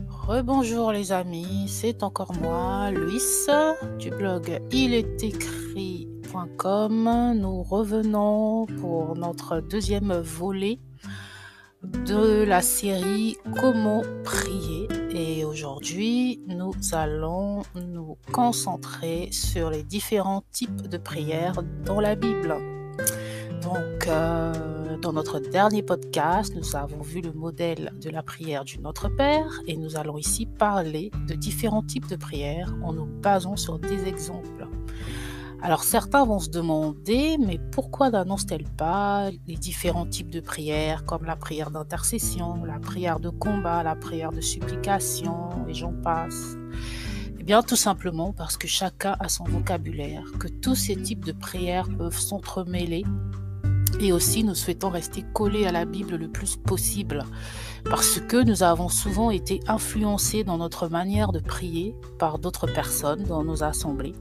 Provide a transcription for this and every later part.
Rebonjour les amis, c'est encore moi, Luis, du blog ilétécrit.com. Nous revenons pour notre deuxième volet de la série Comment prier. Et aujourd'hui, nous allons nous concentrer sur les différents types de prières dans la Bible. Donc, dans notre dernier podcast, nous avons vu le modèle de la prière du Notre Père et nous allons ici parler de différents types de prières en nous basant sur des exemples. Alors, certains vont se demander, mais pourquoi n'annonce-t-elle pas les différents types de prières comme la prière d'intercession, la prière de combat, la prière de supplication et j'en passe? Eh bien, tout simplement parce que chacun a son vocabulaire, que tous ces types de prières peuvent s'entremêler. Et aussi, nous souhaitons rester collés à la Bible le plus possible parce que nous avons souvent été influencés dans notre manière de prier par d'autres personnes dans nos assemblées,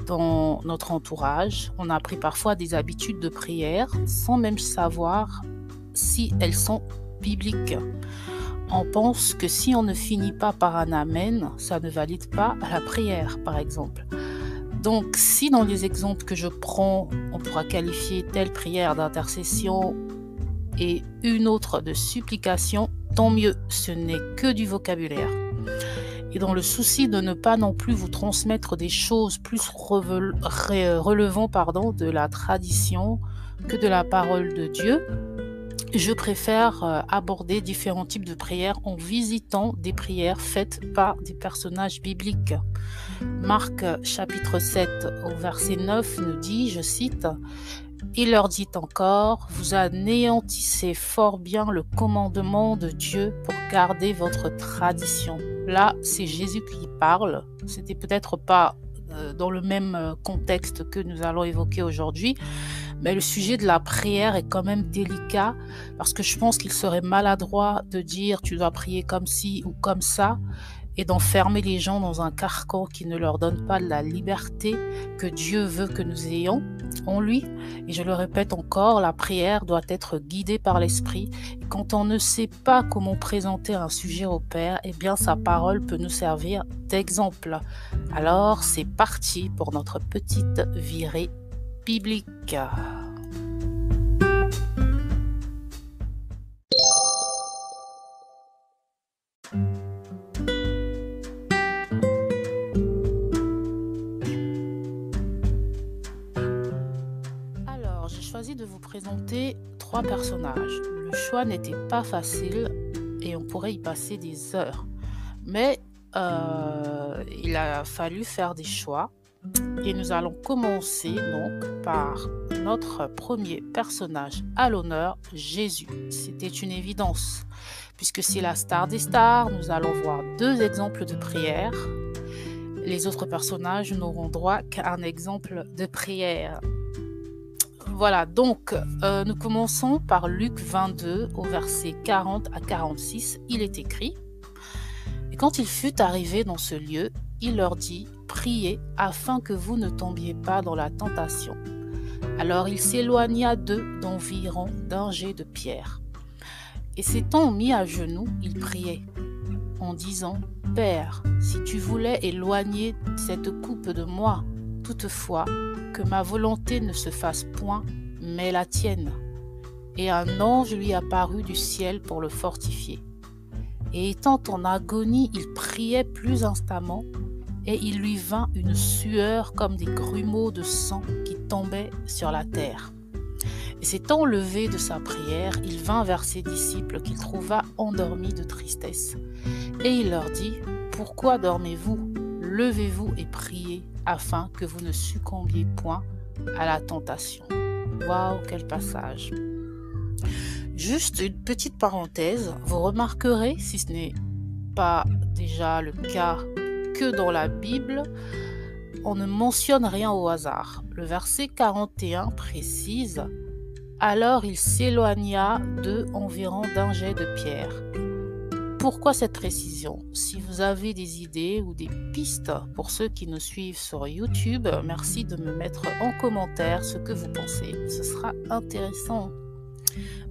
dans notre entourage. On a pris parfois des habitudes de prière sans même savoir si elles sont bibliques. On pense que si on ne finit pas par un amen, ça ne valide pas la prière, par exemple. Donc, si dans les exemples que je prends, on pourra qualifier telle prière d'intercession et une autre de supplication, tant mieux, ce n'est que du vocabulaire. Et dans le souci de ne pas non plus vous transmettre des choses plus relevant de la tradition que de la parole de Dieu, je préfère aborder différents types de prières en visitant des prières faites par des personnages bibliques. Marc chapitre 7 au verset 9 nous dit, je cite, « Il leur dit encore, vous anéantissez fort bien le commandement de Dieu pour garder votre tradition. » Là, c'est Jésus qui parle. C'était peut-être pas dans le même contexte que nous allons évoquer aujourd'hui, mais le sujet de la prière est quand même délicat parce que je pense qu'il serait maladroit de dire tu dois prier comme ci ou comme ça et d'enfermer les gens dans un carcan qui ne leur donne pas la liberté que Dieu veut que nous ayons en lui. Et je le répète encore, la prière doit être guidée par l'Esprit. Et quand on ne sait pas comment présenter un sujet au Père, eh bien sa parole peut nous servir d'exemple. Alors c'est parti pour notre petite virée biblique. Alors, j'ai choisi de vous présenter 3 personnages. Le choix n'était pas facile et on pourrait y passer des heures. Mais il a fallu faire des choix. Et nous allons commencer donc par notre premier personnage à l'honneur, Jésus. C'était une évidence. Puisque c'est la star des stars, nous allons voir 2 exemples de prière. Les autres personnages n'auront droit qu'à un exemple de prière. Voilà, donc nous commençons par Luc 22 au verset 40 à 46. Il est écrit, « Et quand il fut arrivé dans ce lieu, il leur dit, « Priez afin que vous ne tombiez pas dans la tentation. » Alors il s'éloigna d'eux d'environ d'un jet de pierre. Et s'étant mis à genoux, il priait, en disant, « Père, si tu voulais éloigner cette coupe de moi, toutefois, que ma volonté ne se fasse point, mais la tienne. » Et un ange lui apparut du ciel pour le fortifier. Et étant en agonie, il priait plus instamment, et il lui vint une sueur comme des grumeaux de sang qui tombaient sur la terre. Et s'étant levé de sa prière, il vint vers ses disciples qu'il trouva endormis de tristesse. Et il leur dit, « Pourquoi dormez-vous? Levez-vous et priez, afin que vous ne succombiez point à la tentation. » Waouh, quel passage! Juste une petite parenthèse, vous remarquerez, si ce n'est pas déjà le cas, que dans la Bible, on ne mentionne rien au hasard. Le verset 41 précise « Alors il s'éloigna d'eux environ d'un jet de pierre. » Pourquoi cette précision? Si vous avez des idées ou des pistes pour ceux qui nous suivent sur YouTube, merci de me mettre en commentaire ce que vous pensez. Ce sera intéressant.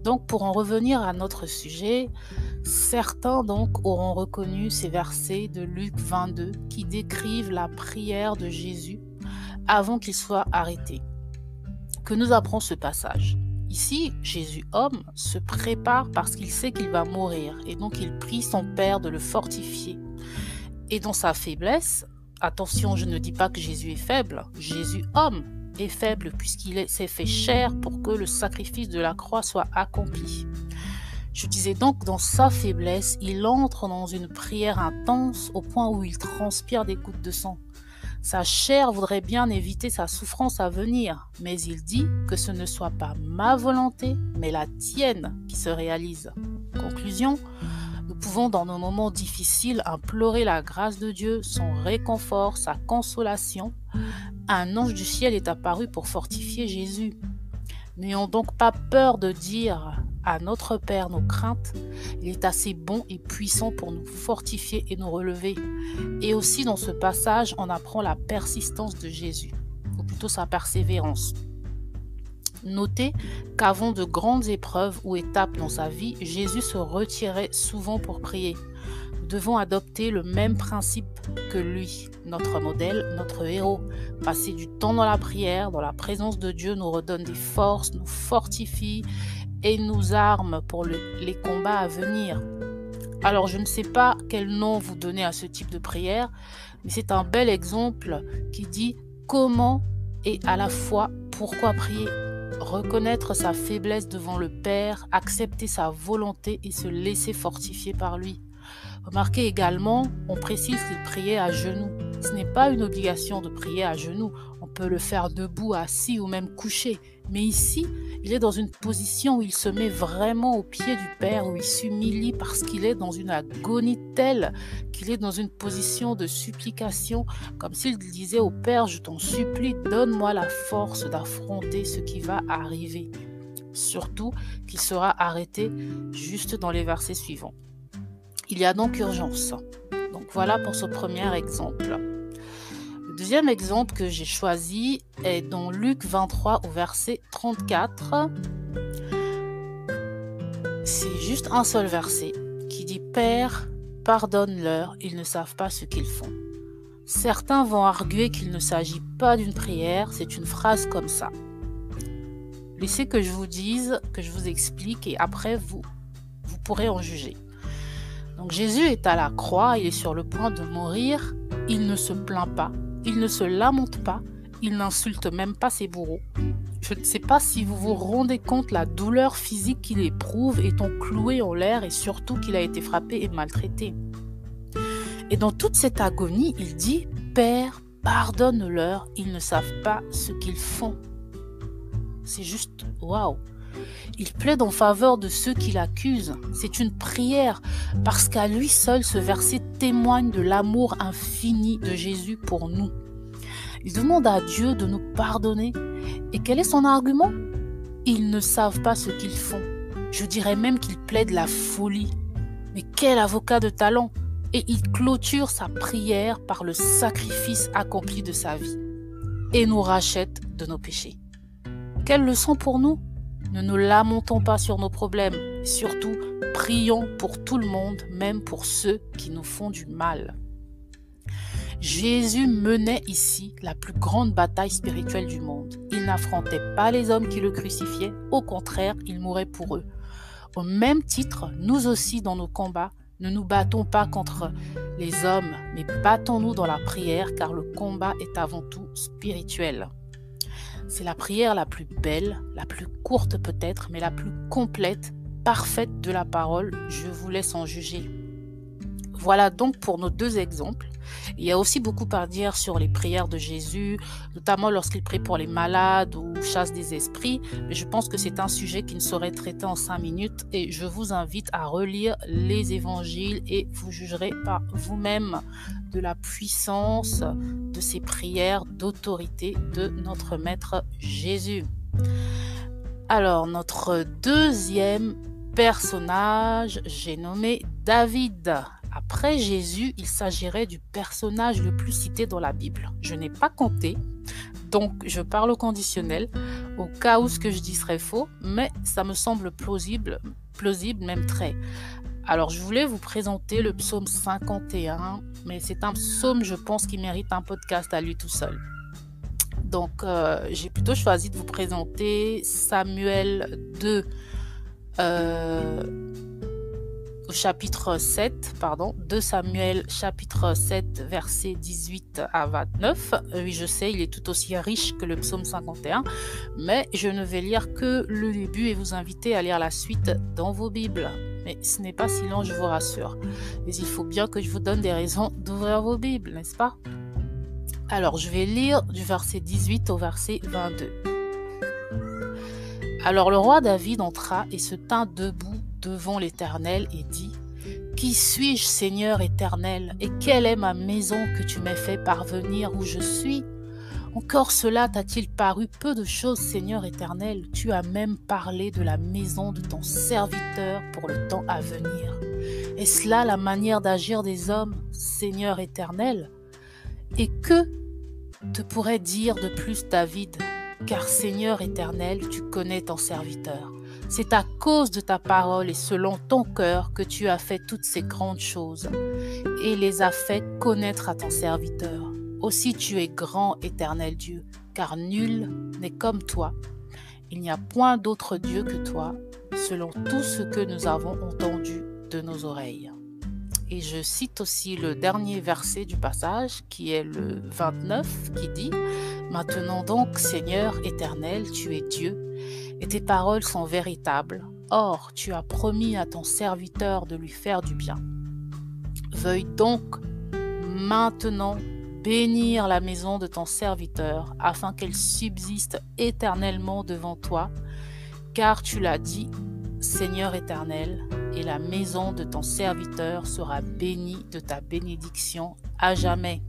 Donc, pour en revenir à notre sujet, certains donc auront reconnu ces versets de Luc 22 qui décrivent la prière de Jésus avant qu'il soit arrêté. Que nous apprend ce passage? Ici, Jésus homme se prépare parce qu'il sait qu'il va mourir et donc il prie son Père de le fortifier. Et dans sa faiblesse, attention, je ne dis pas que Jésus est faible, Jésus homme est faible puisqu'il s'est fait chair pour que le sacrifice de la croix soit accompli. Je disais donc, dans sa faiblesse, il entre dans une prière intense au point où il transpire des gouttes de sang. Sa chair voudrait bien éviter sa souffrance à venir, mais il dit que ce ne soit pas ma volonté, mais la tienne qui se réalise. Conclusion, nous pouvons dans nos moments difficiles implorer la grâce de Dieu, son réconfort, sa consolation. Un ange du ciel est apparu pour fortifier Jésus. N'ayons donc pas peur de dire à notre Père nos craintes. Il est assez bon et puissant pour nous fortifier et nous relever. Et aussi dans ce passage, on apprend la persistance de Jésus, ou plutôt sa persévérance. Notez qu'avant de grandes épreuves ou étapes dans sa vie, Jésus se retirait souvent pour prier. Nous devons adopter le même principe que lui, notre modèle, notre héros. Passer du temps dans la prière, dans la présence de Dieu, nous redonne des forces, nous fortifie et nous arme pour les combats à venir. Alors, je ne sais pas quel nom vous donner à ce type de prière, mais c'est un bel exemple qui dit comment et à la fois pourquoi prier. Reconnaître sa faiblesse devant le Père, accepter sa volonté et se laisser fortifier par lui. Remarquez également, on précise qu'il priait à genoux. Ce n'est pas une obligation de prier à genoux. On peut le faire debout, assis ou même couché. Mais ici, il est dans une position où il se met vraiment au pied du Père, où il s'humilie parce qu'il est dans une agonie telle qu'il est dans une position de supplication, comme s'il disait au Père, je t'en supplie, donne-moi la force d'affronter ce qui va arriver. Surtout qu'il sera arrêté juste dans les versets suivants. Il y a donc urgence. Donc voilà pour ce premier exemple. Le deuxième exemple que j'ai choisi est dans Luc 23 au verset 34. C'est juste un seul verset qui dit « Père, pardonne-leur, ils ne savent pas ce qu'ils font ». Certains vont arguer qu'il ne s'agit pas d'une prière, c'est une phrase comme ça. Laissez que je vous dise, que je vous explique et après vous pourrez en juger. Donc Jésus est à la croix, il est sur le point de mourir, il ne se plaint pas, il ne se lamente pas, il n'insulte même pas ses bourreaux. Je ne sais pas si vous vous rendez compte la douleur physique qu'il éprouve étant cloué en l'air et surtout qu'il a été frappé et maltraité. Et dans toute cette agonie, il dit « Père, pardonne-leur, ils ne savent pas ce qu'ils font ». C'est juste waouh. Il plaide en faveur de ceux qui l'accusent. C'est une prière parce qu'à lui seul, ce verset témoigne de l'amour infini de Jésus pour nous. Il demande à Dieu de nous pardonner. Et quel est son argument? Ils ne savent pas ce qu'ils font. Je dirais même qu'il plaide la folie. Mais quel avocat de talent! Et il clôture sa prière par le sacrifice accompli de sa vie et nous rachète de nos péchés. Quelle leçon pour nous? Ne nous lamentons pas sur nos problèmes, surtout prions pour tout le monde, même pour ceux qui nous font du mal. Jésus menait ici la plus grande bataille spirituelle du monde. Il n'affrontait pas les hommes qui le crucifiaient, au contraire, il mourait pour eux. Au même titre, nous aussi dans nos combats, ne nous battons pas contre les hommes, mais battons-nous dans la prière car le combat est avant tout spirituel. C'est la prière la plus belle, la plus courte peut-être, mais la plus complète, parfaite de la parole. Je vous laisse en juger. Voilà donc pour nos deux exemples. Il y a aussi beaucoup à dire sur les prières de Jésus, notamment lorsqu'il prie pour les malades ou chasse des esprits, mais je pense que c'est un sujet qui ne saurait traiter en 5 minutes et je vous invite à relire les évangiles et vous jugerez par vous-même de la puissance de ces prières d'autorité de notre Maître Jésus. Alors, notre deuxième personnage, j'ai nommé David. Après Jésus, il s'agirait du personnage le plus cité dans la Bible. Je n'ai pas compté, donc je parle au conditionnel, au cas où ce que je dis serait faux, mais ça me semble plausible même très. Alors, je voulais vous présenter le psaume 51, mais c'est un psaume, je pense, qui mérite un podcast à lui tout seul. Donc, j'ai plutôt choisi de vous présenter Samuel 2, au chapitre 7, 2 Samuel chapitre 7, versets 18 à 29. Oui, je sais, il est tout aussi riche que le psaume 51, mais je ne vais lire que le début et vous inviter à lire la suite dans vos Bibles. Mais ce n'est pas si long, je vous rassure. Mais il faut bien que je vous donne des raisons d'ouvrir vos Bibles, n'est-ce pas? Alors, je vais lire du verset 18 au verset 22. Alors le roi David entra et se tint debout devant l'Éternel et dit : Qui suis-je, Seigneur éternel, et quelle est ma maison que tu m'as fait parvenir où je suis ? Encore cela t'a-t-il paru peu de choses, Seigneur éternel ? Tu as même parlé de la maison de ton serviteur pour le temps à venir. Est-ce là la manière d'agir des hommes, Seigneur éternel ? Et que te pourrait dire de plus David ? Car Seigneur éternel, tu connais ton serviteur. C'est à cause de ta parole et selon ton cœur que tu as fait toutes ces grandes choses et les as fait connaître à ton serviteur. Aussi tu es grand, éternel Dieu, car nul n'est comme toi. Il n'y a point d'autre Dieu que toi, selon tout ce que nous avons entendu de nos oreilles. Et je cite aussi le dernier verset du passage, qui est le 29, qui dit : Maintenant donc, Seigneur éternel, tu es Dieu, et tes paroles sont véritables. Or, tu as promis à ton serviteur de lui faire du bien. Veuille donc maintenant bénir la maison de ton serviteur, afin qu'elle subsiste éternellement devant toi, car tu l'as dit, Seigneur éternel, et la maison de ton serviteur sera bénie de ta bénédiction à jamais.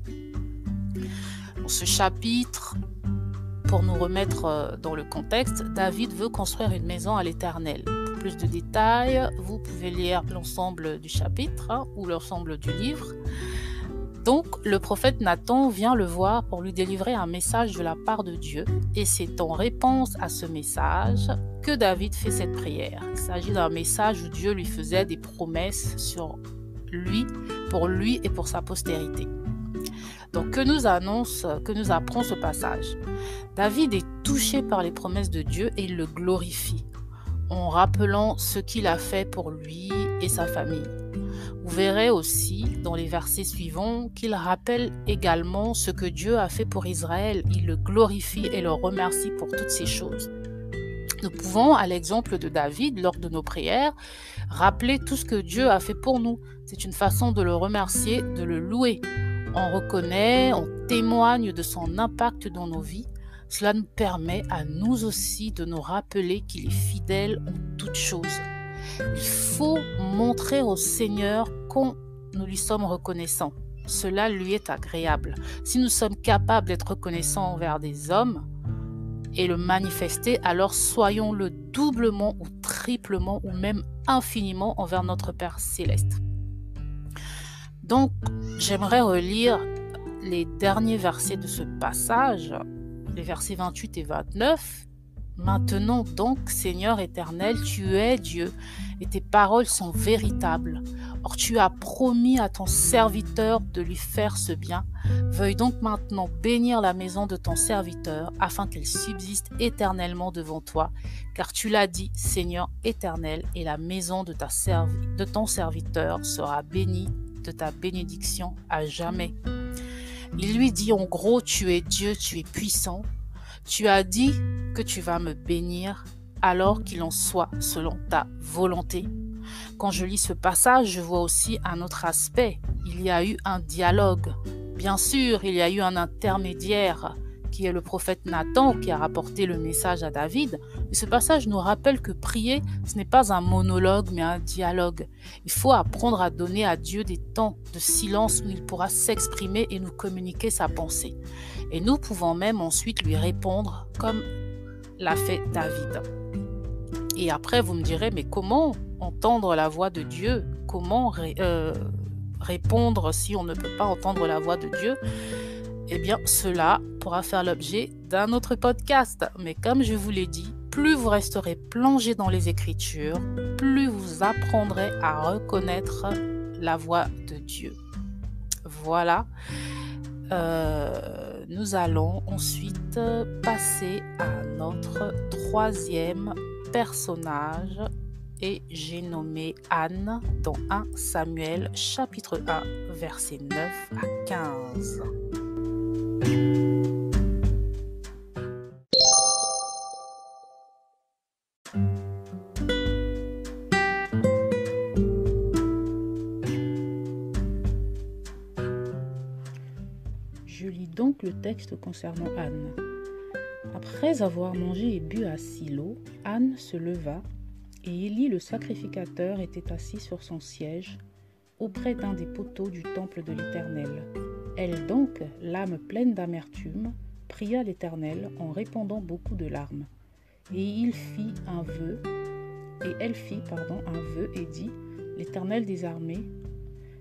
Dans ce chapitre, pour nous remettre dans le contexte, David veut construire une maison à l'Éternel. Pour plus de détails, vous pouvez lire l'ensemble du chapitre ou l'ensemble du livre. Donc, le prophète Nathan vient le voir pour lui délivrer un message de la part de Dieu. Et c'est en réponse à ce message que David fait cette prière. Il s'agit d'un message où Dieu lui faisait des promesses sur lui, pour lui et pour sa postérité. Donc, que nous apprend ce passage ? David est touché par les promesses de Dieu et il le glorifie, en rappelant ce qu'il a fait pour lui et sa famille. Vous verrez aussi dans les versets suivants qu'il rappelle également ce que Dieu a fait pour Israël. Il le glorifie et le remercie pour toutes ces choses. Nous pouvons, à l'exemple de David, lors de nos prières, rappeler tout ce que Dieu a fait pour nous. C'est une façon de le remercier, de le louer. On reconnaît, on témoigne de son impact dans nos vies. Cela nous permet à nous aussi de nous rappeler qu'il est fidèle en toutes choses. Il faut montrer au Seigneur qu'on nous lui sommes reconnaissants. Cela lui est agréable. Si nous sommes capables d'être reconnaissants envers des hommes et le manifester, alors soyons-le doublement ou triplement ou même infiniment envers notre Père céleste. Donc, j'aimerais relire les derniers versets de ce passage, les versets 28 et 29. Maintenant donc, Seigneur éternel, tu es Dieu, et tes paroles sont véritables. Or tu as promis à ton serviteur de lui faire ce bien. Veuille donc maintenant bénir la maison de ton serviteur, afin qu'elle subsiste éternellement devant toi, car tu l'as dit, Seigneur éternel, et la maison de ton serviteur sera bénie de ta bénédiction à jamais. Il lui dit en gros, tu es Dieu, tu es puissant. Tu as dit que tu vas me bénir, alors qu'il en soit selon ta volonté. Quand je lis ce passage, je vois aussi un autre aspect. Il y a eu un dialogue. Bien sûr, il y a eu un intermédiaire qui est le prophète Nathan qui a rapporté le message à David. Mais ce passage nous rappelle que prier, ce n'est pas un monologue, mais un dialogue. Il faut apprendre à donner à Dieu des temps de silence où il pourra s'exprimer et nous communiquer sa pensée. Et nous pouvons même ensuite lui répondre comme l'a fait David. Et après, vous me direz, mais comment entendre la voix de Dieu, comment répondre si on ne peut pas entendre la voix de Dieu, eh bien, cela pourra faire l'objet d'un autre podcast. Mais comme je vous l'ai dit, plus vous resterez plongé dans les Écritures, plus vous apprendrez à reconnaître la voix de Dieu. Voilà. Nous allons ensuite passer à notre troisième personnage et j'ai nommé Anne dans 1 Samuel chapitre 1 versets 9 à 15. Je lis donc le texte concernant Anne. Après avoir mangé et bu à Silo, Anne se leva, et Élie le sacrificateur était assis sur son siège, auprès d'un des poteaux du temple de l'Éternel. Elle donc, l'âme pleine d'amertume, pria l'Éternel en répandant beaucoup de larmes. Et elle fit un vœu et dit, l'Éternel des armées,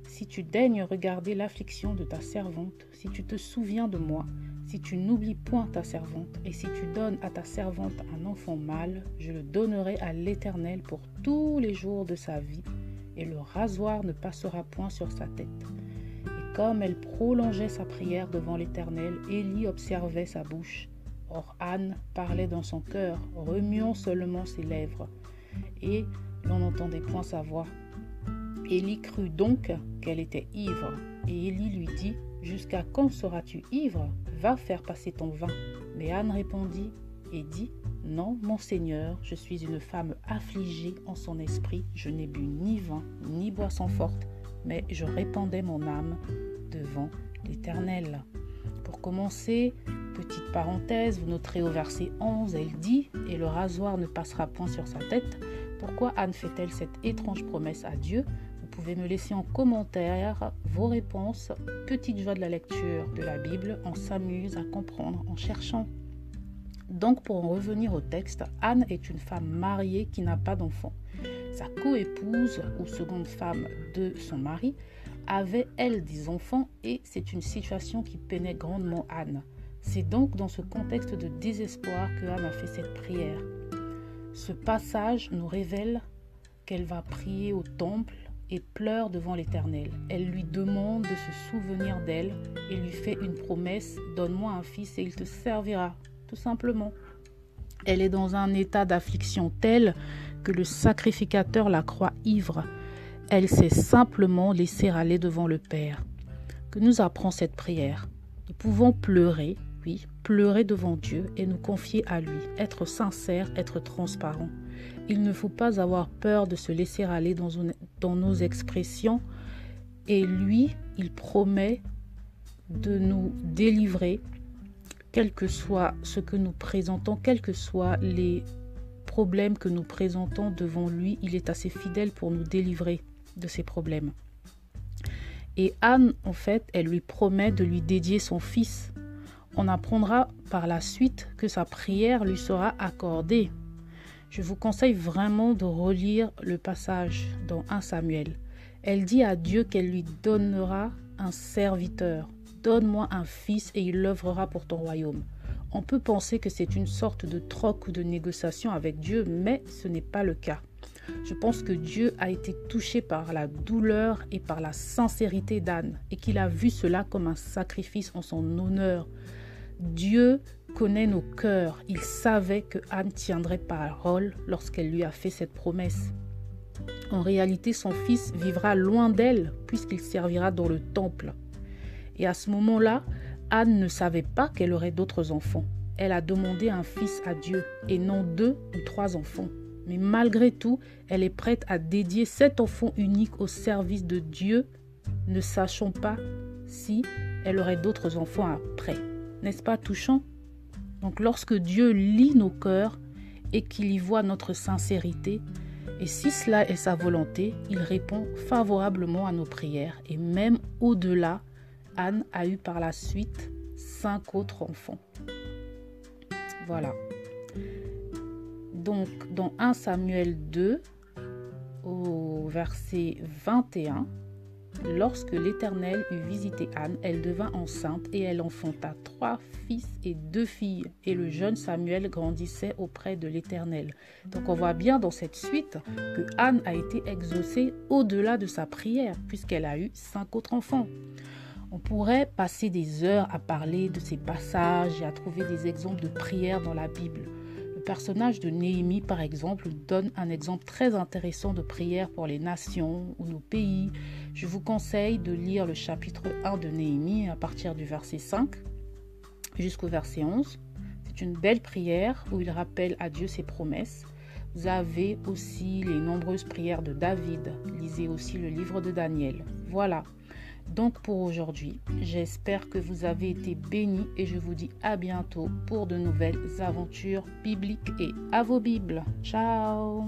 si tu daignes regarder l'affliction de ta servante, si tu te souviens de moi, si tu n'oublies point ta servante, et si tu donnes à ta servante un enfant mâle, je le donnerai à l'Éternel pour tous les jours de sa vie, et le rasoir ne passera point sur sa tête. Et comme elle prolongeait sa prière devant l'Éternel, Élie observait sa bouche. Or Anne parlait dans son cœur, remuant seulement ses lèvres, et l'on n'entendait point sa voix. Élie crut donc qu'elle était ivre, et Élie lui dit, « Jusqu'à quand seras-tu ivre ? Va faire passer ton vin. » Mais Anne répondit et dit, « Non, mon Seigneur, je suis une femme affligée en son esprit, je n'ai bu ni vin, ni boisson forte, mais je répandais mon âme devant l'Éternel. » Pour commencer, petite parenthèse, vous noterez au verset 11, elle dit, « Et le rasoir ne passera point sur sa tête. » Pourquoi Anne fait-elle cette étrange promesse à Dieu ? Vous pouvez me laisser en commentaire vos réponses. Petite joie de la lecture de la Bible, on s'amuse à comprendre en cherchant. Donc pour en revenir au texte, Anne est une femme mariée qui n'a pas d'enfant. Sa coépouse ou seconde femme de son mari avait elle des enfants et c'est une situation qui peinait grandement Anne. C'est donc dans ce contexte de désespoir que Anne a fait cette prière. Ce passage nous révèle qu'elle va prier au temple et pleure devant l'Éternel. Elle lui demande de se souvenir d'elle et lui fait une promesse, « Donne-moi un fils et il te servira », tout simplement. Elle est dans un état d'affliction tel que le sacrificateur la croit ivre. Elle s'est simplement laissée aller devant le Père. Que nous apprend cette prière ? Nous pouvons pleurer, oui, pleurer devant Dieu et nous confier à lui, être sincère, être transparent. Il ne faut pas avoir peur de se laisser aller dans nos expressions et lui, il promet de nous délivrer, quel que soit ce que nous présentons, quels que soient les problèmes que nous présentons devant lui, il est assez fidèle pour nous délivrer de ces problèmes. Et Anne, en fait, elle lui promet de lui dédier son fils. On apprendra par la suite que sa prière lui sera accordée. Je vous conseille vraiment de relire le passage dans 1 Samuel. Elle dit à Dieu qu'elle lui donnera un serviteur. Donne-moi un fils et il l'œuvrera pour ton royaume. On peut penser que c'est une sorte de troc ou de négociation avec Dieu, mais ce n'est pas le cas. Je pense que Dieu a été touché par la douleur et par la sincérité d'Anne et qu'il a vu cela comme un sacrifice en son honneur. Dieu connaît nos cœurs. Il savait que Anne tiendrait parole lorsqu'elle lui a fait cette promesse. En réalité, son fils vivra loin d'elle puisqu'il servira dans le temple. Et à ce moment-là, Anne ne savait pas qu'elle aurait d'autres enfants. Elle a demandé un fils à Dieu et non 2 ou 3 enfants. Mais malgré tout, elle est prête à dédier cet enfant unique au service de Dieu, ne sachant pas si elle aurait d'autres enfants après. N'est-ce pas touchant ? Donc lorsque Dieu lit nos cœurs et qu'il y voit notre sincérité, et si cela est sa volonté, il répond favorablement à nos prières. Et même au-delà, Anne a eu par la suite 5 autres enfants. Voilà. Donc, dans 1 Samuel 2, au verset 21. Lorsque l'Éternel eut visité Anne, elle devint enceinte et elle enfanta 3 fils et 2 filles. Et le jeune Samuel grandissait auprès de l'Éternel. Donc on voit bien dans cette suite que Anne a été exaucée au-delà de sa prière, puisqu'elle a eu 5 autres enfants. On pourrait passer des heures à parler de ces passages et à trouver des exemples de prières dans la Bible. Le personnage de Néhémie, par exemple, donne un exemple très intéressant de prière pour les nations ou nos pays. Je vous conseille de lire le chapitre 1 de Néhémie à partir du verset 5 jusqu'au verset 11. C'est une belle prière où il rappelle à Dieu ses promesses. Vous avez aussi les nombreuses prières de David. Lisez aussi le livre de Daniel. Voilà. Donc pour aujourd'hui, j'espère que vous avez été bénis et je vous dis à bientôt pour de nouvelles aventures bibliques et à vos Bibles. Ciao!